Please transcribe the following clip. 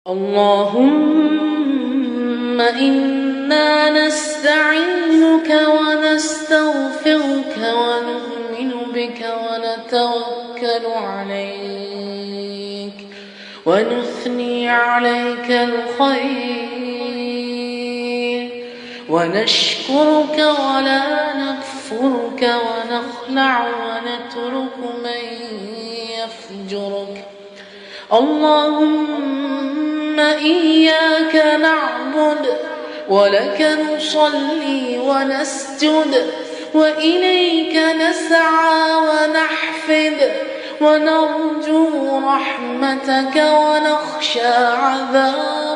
اللهم إنا نستعينك ونستغفرك ونؤمن بك ونتوكل عليك ونثني عليك الخير ونشكرك ولا نكفرك ونخلع ونترك من يفجرك. اللهم إياك نعبد ولك نصلي ونسجد وإليك نسعى ونحفد ونرجو رحمتك ونخشى عذابك